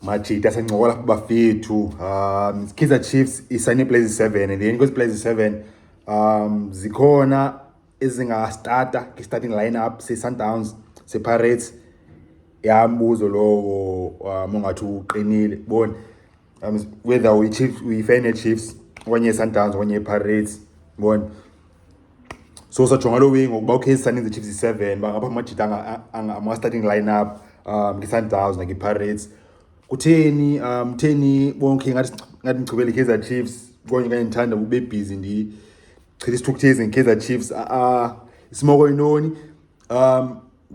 Majita sencokola kubafethu Kaizer Chiefs isayine players 7 and then kwezi players 7 zikhona ezinga starter starting lineup se Sundowns se Pirates yambuzo lo mongathi uqinile bona whether we Chiefs we fan Chiefs okanye Sundowns okanye Pirates bona so sajonga lo wing ngokuba okay sisaninze Chiefs 7 bangapha Majita ama starting lineup ngeSundowns nake Pirates kutheni mtheni bonke ngathi ngicubele Kaizer Chiefs konke kanye ngithanda ube busy ndi chitha isithukuthezi ngeKaizer Chiefs isimoko inoni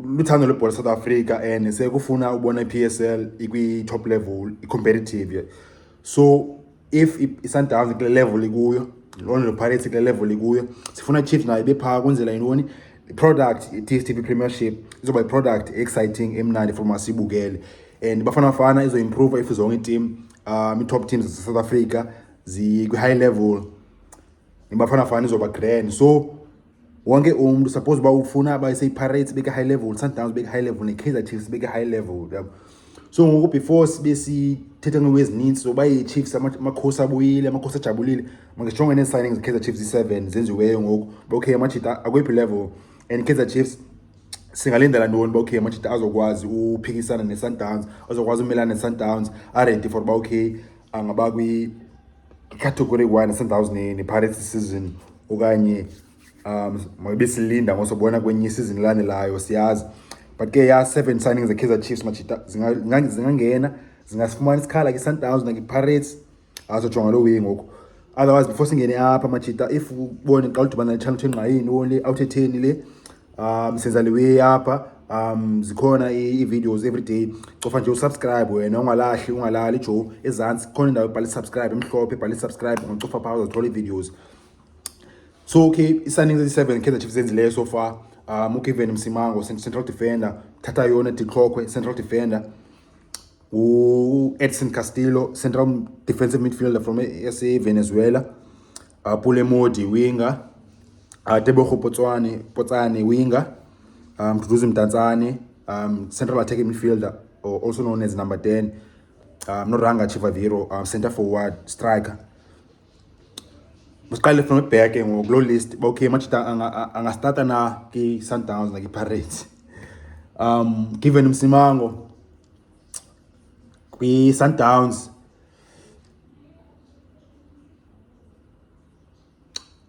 luthando lebhola South Africa and sekufuna ubona iPSL ikwi top level competitive so if iSundowns kule level ikuyo lona Pirates kule level ikuyo sifuna Chiefs nayo bepha kwenzela inoni product DStv Premiership izoba iproduct exciting emnandi for masibukele and bafana izo improve if zonke team top teams of South Africa zi high level bafana izoba grand so wonke umuntu suppose ba ufuna ba say Pirates beke high level Sundowns beke high level ne Kaizer Chiefs beke high level so ngoku before besi thetha ngewezi needs so ba Chiefs amakhosi abuyile amakhosi ajabulile mangijonga ne signings Kaizer Chiefs 7 zenziweyo ngoku okay Majita akwephi level and Kaizer Chiefs singalindela ntoni ba okay Majita azokwazi uphikisana neSundowns azokwazi umelana neSundowns ready for ba okay angaba kwi category 1 Sundowns ne Pirates season okanye mabesilinda ngosobona kwenye season landelayo siyazi but ke ya 7 signings ze Kaizer Chiefs Majita zingangena zingasifumana isikhala ke Sundowns na ke Pirates azojonga lo wing ngoku otherwise before singene apha Majita if ubone xa udibana ne-channel enqayini only out 10 le senza lewe apha zikhona i-videos every day cofa nje usubscribe wena ungalali jo ezantsi khona indawo ebhala subscribe emhlophe ebhala subscribe ngocofa phaa uzothola i-videos so okay isignings ezi-7 Kaizer Chiefs zenzileyo so far uKevin Msimango central defender Thatayaone Ditlhokwe central defender Edson Castillo central defensive midfielder from SA Venezuela Pule Mmodi winger Tebogo Potsane winger Mduduzi Mdantsane central attacking midfielder also known as number 10 Ranga Chivaviro center forward striker Musikale from back ngokulo list okay Majita anga starta na ki Sundowns na ki Pirates given Msimango kwi Sundowns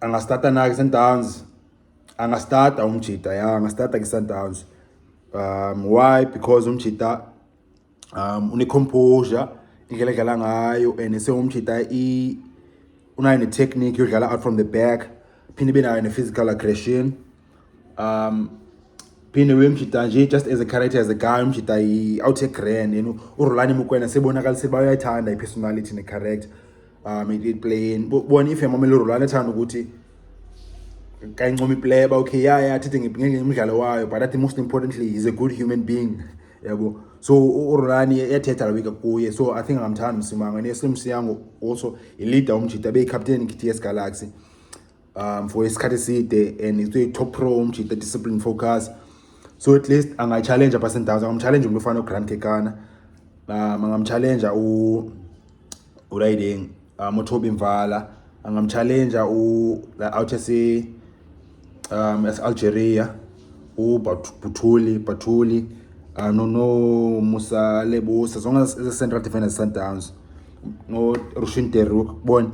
anga starta na ki Sundowns anga starta Majita anga starta ki Sundowns why because Majita une composure indlela edlala ngayo and ese Majita unayo ne-technique yodlala out from the back phinde benayo ne-physical aggression phinde Majita nje just as a character as a guy Majita out grand and uRolani Mokoena sebonakalisile bayayithanda i-personality ne-character playing bona if Mamelodi uRolani ethanda ukuthi kayincoma iplayer ba okay athethe ngeke umdlalo wayo but at most importantly he's a good human being yabo so uRolani yathetha la week kuye so I think ngamthanda Msimango neSlimsiyango also a leader Majita be captain TS Galaxy for isikhathi eside and it's a top pro Majita discipline focus so at least anga challenge apa Sundowns ngamchallenge umuntu ofana uGrant Kekana ngamchallenge uRiding Mothobi Mvala ngamchallenge out as Algeria Batuli no Musa Lebosa zonke as central defenders Sundowns no Rushin Teruk bon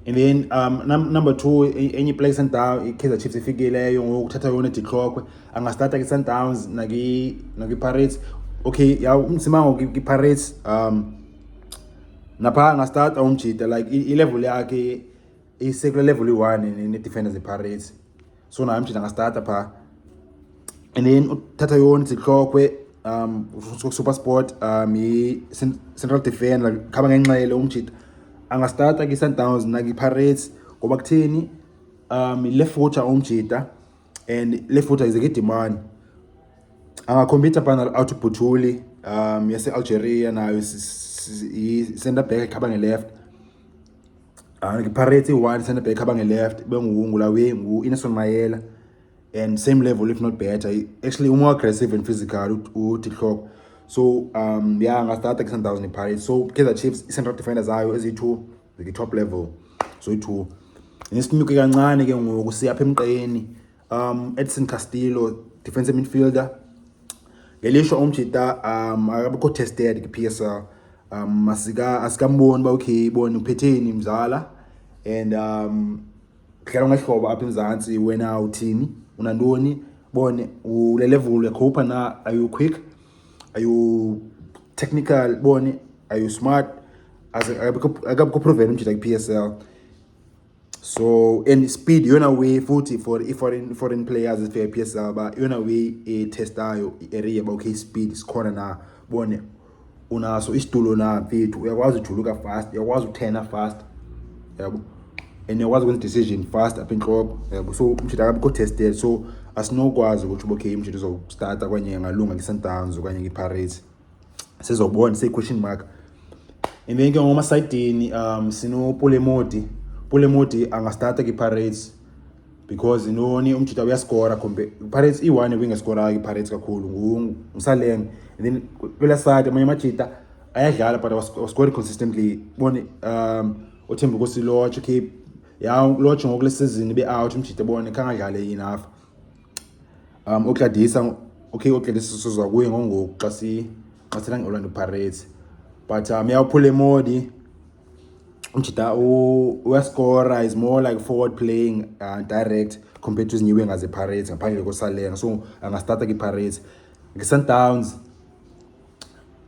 and then number 2 any place Sundowns Kaizer Chiefs ifikileyo ngokuthatha Ditlhokwe anga starta ke Sundowns naki Pirates okay ya Msimango ki Pirates napha anga starta Majita like I level yakhe isekule level 1 ne defenders Pirates so na Majita anga starta pha and then Thatayaone Ditlhokwe super sport central defender khaba ngenxele Majita anga starta ki Sundowns na ki Pirates ngoba kutheni left footer Majita and left footer is a good demand anga compete panel out Butuli yase Algeria nayo center back khaba nge-left ki Pirates one center back khaba nge-left bengungulawe Edson Mayela and same level if not better actually more aggressive and physical Ditlhokwe So yeah, ngastarta Sundowns and Pirates. So Kaizer Chiefs central defenders ayo ezi2 the top level. So i2 nesinyuke kancane ke ngoku siya apha emqeni. Edson Castillo defensive midfielder. Ngelisho umjita akabikho tested PSL. Asikamboni ba okay bona uphetheni mzala and kudlala ngehlobo apha eMzantsi wena uthini unantoni bone ule level yakhupha na, are you quick, are you technical, bone are you smart, akabikho proven umjita PSL. So and speed yona way futhi for foreign players if PSL ba yona way testayo area ba okay speed sikhona na bone unaso isitulo na mfethu uyakwazi ujuluka fast, uyakwazi uthena fast yabo, and uyakwazi ukwenza decision fast apha enhloko yabo. So umjita akabikho tested, so asinokwazi ukuthi okay umjita uzostarta kwanye ngalunga ngeSundowns okanye ngePirates, sizobona say question mark. And then ke ngoma sidini sino Pule Mmodi. Pule Mmodi angastarta ngePirates because inoni umjita uyascora kumbe Pirates i1 wingascora iPirates kakhulu ngusaleng. And then kwela side amanye amajita ayadlala but was scoring consistently bone uThembu Kosiloche okay ya Loche ngokule season be out umjita bone kangadlale enough. Okladisa okay okladisa sizwa kuye ngoku xa sithela ngeOrlando Pirates, but ya Pule Mmodi umjita uyascora is more like forward playing direct compared to izinye wingers ePirates ngaphandle kosalenga. So angastarta kwiPirates ngeSundowns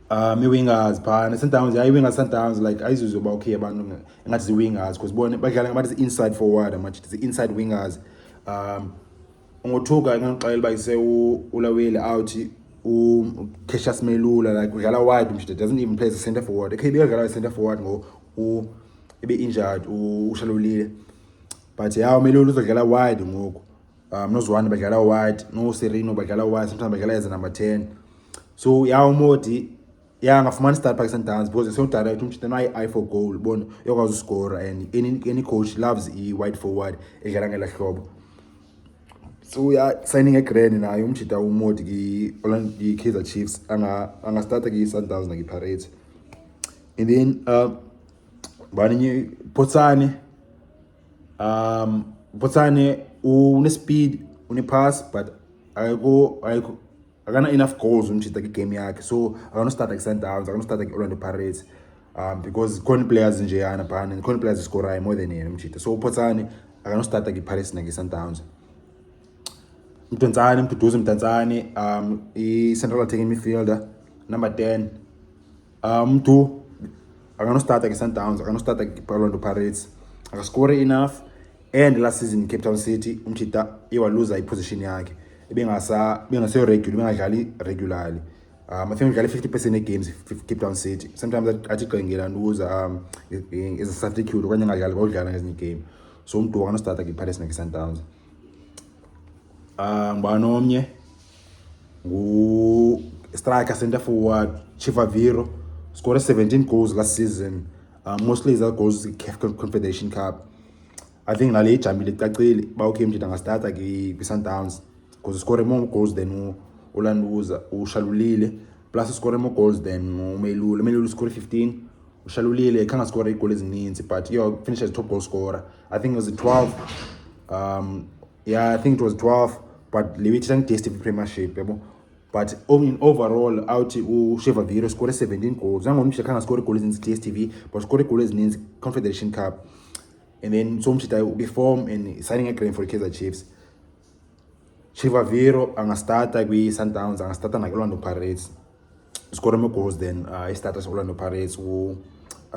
wingers phana Sundowns yayi wingers Sundowns like ayizuzwe ba okay abantu ngathi wingers because bona badlala ngathi inside forward amajita inside wingers. Ngothuka ngixela ba ise ulawele out Cassius Melula like udlala wide umjita doesn't even play as a center forward. Okay bedlala center forward ngo ebe injured ushalulile, but yeah Melula uzodlala wide ngoku. Nozwane badlala wide, no Serino badlala wide, sometimes badlala as a number 10. So yeah Mmodi yeah ngafumana start phaka Sundowns because so direct umjita no eye for goal bona uyakwazi uscore, and any coach loves wide forward edlala ngela hlobo. So yeah signing a grand nayo umjita uMmodi ki Kaizer Chiefs angastarta ki Sundowns na ki Pirates. And then bani Potsane une speed une pass but akana enough goals umjita ki game yakhe, so akano start like Sundowns, akano start like Orlando Pirates because khona players nje yana bani khona players score more than yena umjita. So Potsane akano start like Pirates na ki Sundowns. Mduduzi Mdantsane i central attacking midfielder number 10. Mdu akano start like Sundowns, akano start like Orlando Pirates, akascore enough, and last season in Cape Town City umjita iwaluza iposition yakhe bengase regularly. I think udlala 50% of games Cape Town City, sometimes athi qengela nduza is a substitute okanye ngadlali kodlala ngezinye game. So umntu akano start like Pirates na Sundowns. Ngibana omnye ngu striker center forward Chivaviro, scored 17 goals last season, mostly his goals Confederation Cup. I think nale ijambile icacile ba okay mjita ngastarta ki Sundowns because scored more goals than ulanduza ushalulile, plus scored more goals than umelula scored 15, ushalulile kanga score goal ezininzi but yo finished as top goal scorer. I think it was 12. Yeah, I think it was 12, but limited DStv Premiership yabo. But overall out Chivaviro scored 17 goals. Ngomsha kanga score goals in DStv but scored goals in Confederation Cup. And then so umjita reform and signing a agreement for Kaizer Chiefs. Chivaviro angastarta kwi Sundowns, angastarta na Orlando Pirates, scored more goals than starters Orlando Pirates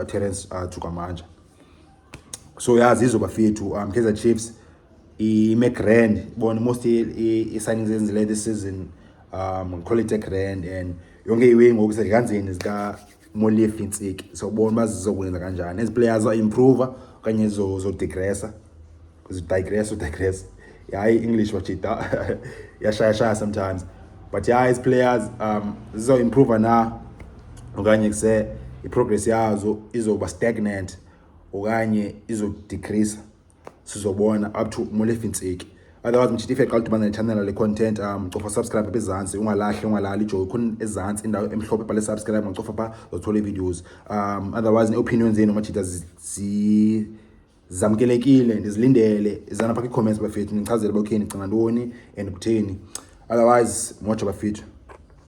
Terence Tukamanja. So yeah zizoba fethu Kaizer Chiefs make grand bona most signings ezenzile this season quality grand, and yonke iwe ngoku kanzeni zika Mole Fintsik, so bona bazizokwenza kanjani as players are improve okanye zo digressa because digress yeah English wachita yashaya sometimes, but yeah as players zizo improve na okanye kuse iprogress yazo izoba stagnant okanye izo decrease, sizobona up to Mole Fintsik. Otherwise mchitife xa udibana channel le content cofa subscribe bezantsi ungalali ijo ikhona ezantsi indawo emhlophe bhale subscribe ngocofa pha uzothola videos. Otherwise opinions zenu machita zamkelekile ndizilindele izana pha comments bafethu nichazele uba okay nicinga ntoni and kutheni. Otherwise moja bafethu.